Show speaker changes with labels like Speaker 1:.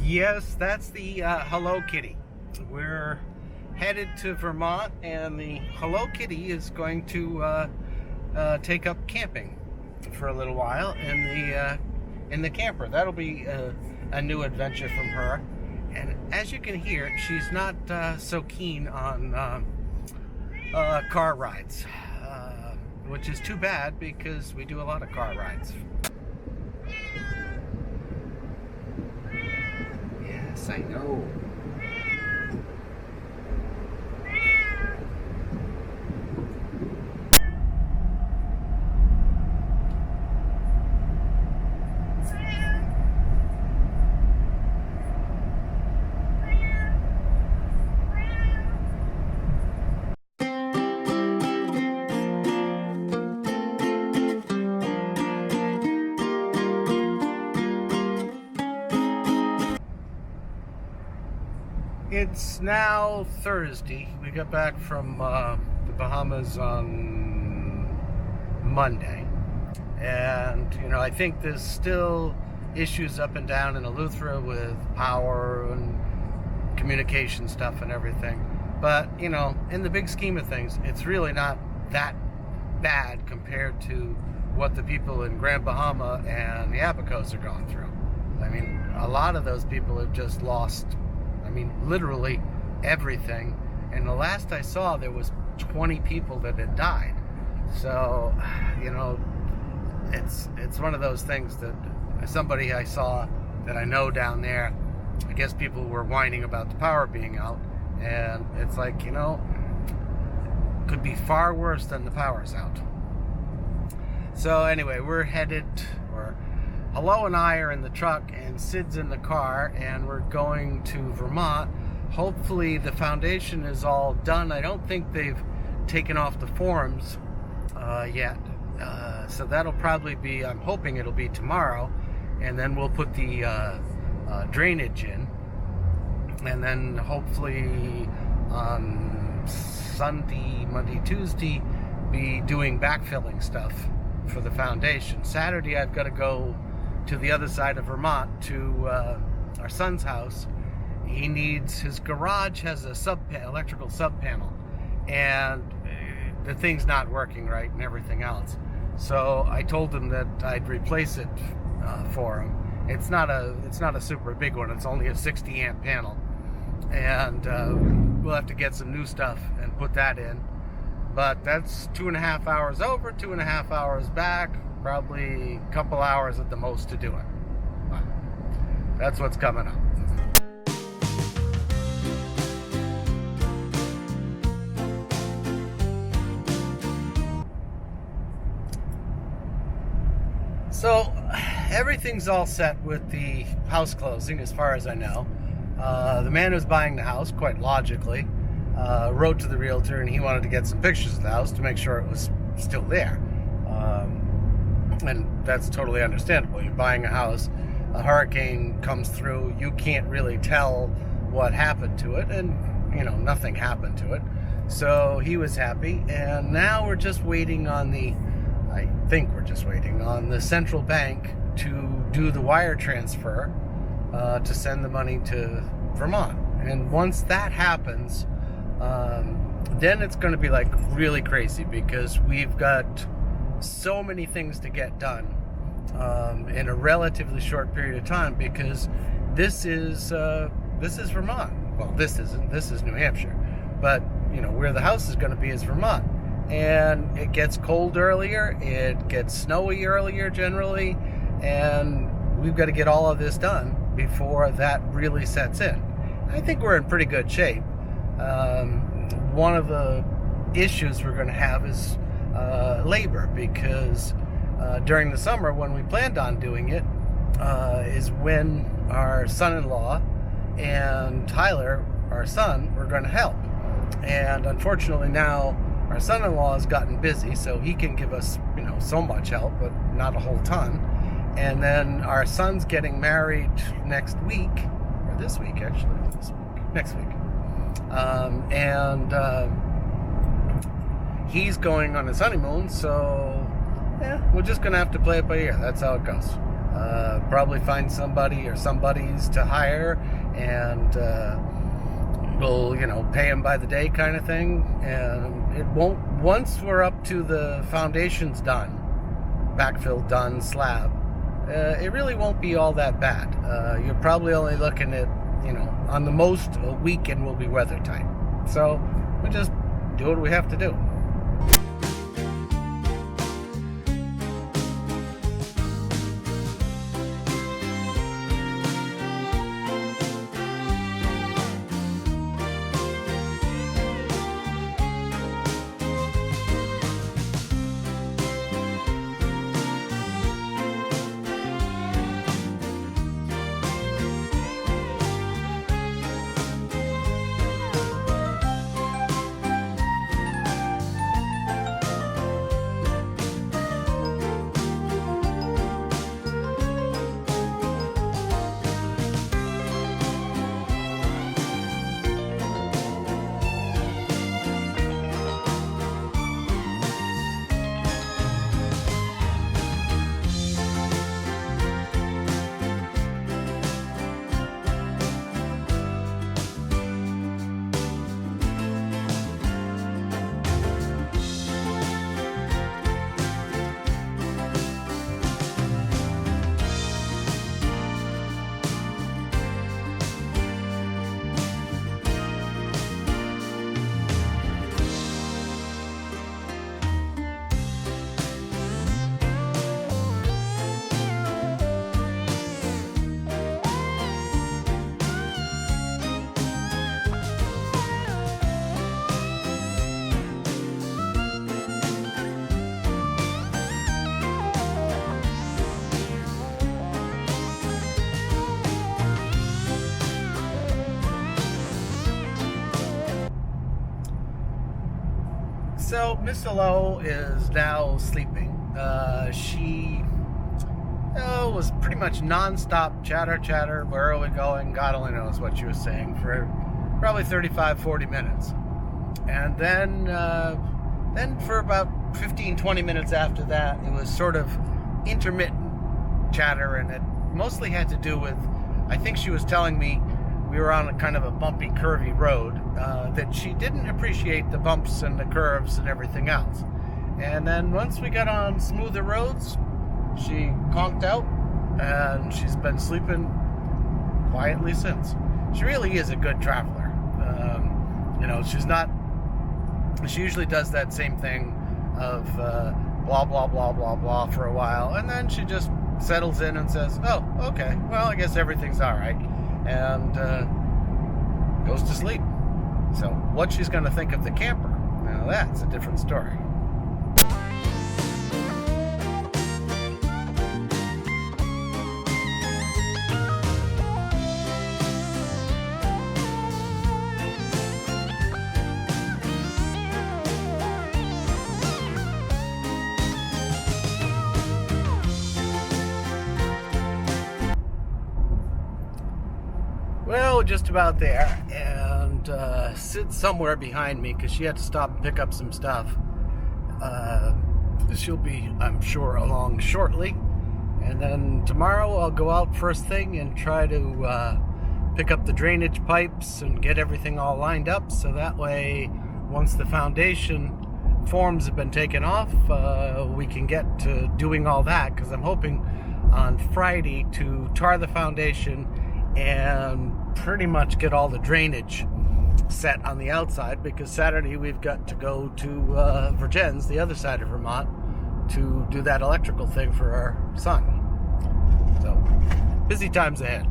Speaker 1: Yes, that's the Hello Kitty. We're headed to Vermont, and the Hello Kitty is going to take up camping for a little while in the camper. That'll be a new adventure from her. And as you can hear, she's not so keen on car rides, which is too bad because we do a lot of car rides. Yes, I know. It's now Thursday. We got back from the Bahamas on Monday, and I think there's still issues up and down in Eleuthera with power and communication stuff and everything. But in the big scheme of things, it's really not that bad compared to what the people in Grand Bahama and the Abacos are going through. I mean, a lot of those people have just lost, literally everything. And the last I saw, there was 20 people that had died. So, it's one of those things that somebody I saw that I know down there, I guess people were whining about the power being out. And it's like, could be far worse than the power's out. So anyway, we're headed, Hello and I are in the truck, and Sid's in the car, and we're going to Vermont. Hopefully the foundation is all done. I don't think they've taken off the forms yet. So that'll probably be, I'm hoping it'll be tomorrow, and then we'll put the drainage in. And then hopefully on Sunday, Monday, Tuesday, be doing backfilling stuff for the foundation. Saturday I've got to go to the other side of Vermont to our son's house. He needs, his garage has a electrical sub panel, and the thing's not working right and everything else. So I told him that I'd replace it for him. It's not a super big one. It's only a 60 amp panel, and we'll have to get some new stuff and put that in. But that's 2.5 hours over, 2.5 hours back, probably a couple hours at the most to do it. But that's what's coming up. So everything's all set with the house closing as far as I know. The man who's buying the house, quite logically, wrote to the realtor, and he wanted to get some pictures of the house to make sure it was still there. And that's totally understandable. You're buying a house, a hurricane comes through, you can't really tell what happened to it, and nothing happened to it. So he was happy, and now we're just waiting on the central bank to do the wire transfer to send the money to Vermont. And once that happens, then it's going to be like really crazy, because we've got so many things to get done in a relatively short period of time, because this is Vermont. Well, this isn't. This is New Hampshire, but where the house is going to be is Vermont, and it gets cold earlier, it gets snowy earlier generally, and we've got to get all of this done before that really sets in. I think we're in pretty good shape. One of the issues we're going to have is labor, because during the summer, when we planned on doing it, is when our son-in-law and Tyler, our son, were going to help. And unfortunately now our son-in-law has gotten busy, so he can give us so much help, but not a whole ton. And then our son's getting married next week, or this week actually, next week. He's going on his honeymoon, so yeah, we're just gonna have to play it by ear. That's how it goes. Probably find somebody or somebodies to hire, and we'll, pay them by the day kind of thing. And it won't, once we're up to the foundations done, backfill done, slab, it really won't be all that bad. You're probably only looking at, on the most, a week, and we'll be weather tight. So we just do what we have to do. So Miss Hello is now sleeping. She was pretty much non-stop chatter. Where are we going? God only knows what she was saying for probably 35-40 minutes. And then for about 15-20 minutes after that, it was sort of intermittent chatter, and it mostly had to do with, I think she was telling me we were on a kind of a bumpy, curvy road, that she didn't appreciate the bumps and the curves and everything else. And then once we got on smoother roads, she conked out, and she's been sleeping quietly since. She really is a good traveler. She usually does that same thing of blah, blah, blah, blah, blah for a while, and then she just settles in and says, oh, okay, well, I guess everything's all right, and goes to sleep. So what she's going to think of the camper, now that's a different story. Well, just about there, and Sid's somewhere behind me because she had to stop and pick up some stuff. She'll be, I'm sure, along shortly, and then tomorrow I'll go out first thing and try to pick up the drainage pipes and get everything all lined up, so that way, once the foundation forms have been taken off, we can get to doing all that, because I'm hoping on Friday to tar the foundation and pretty much get all the drainage set on the outside, because Saturday we've got to go to Vergennes, the other side of Vermont, to do that electrical thing for our son. So, busy times ahead.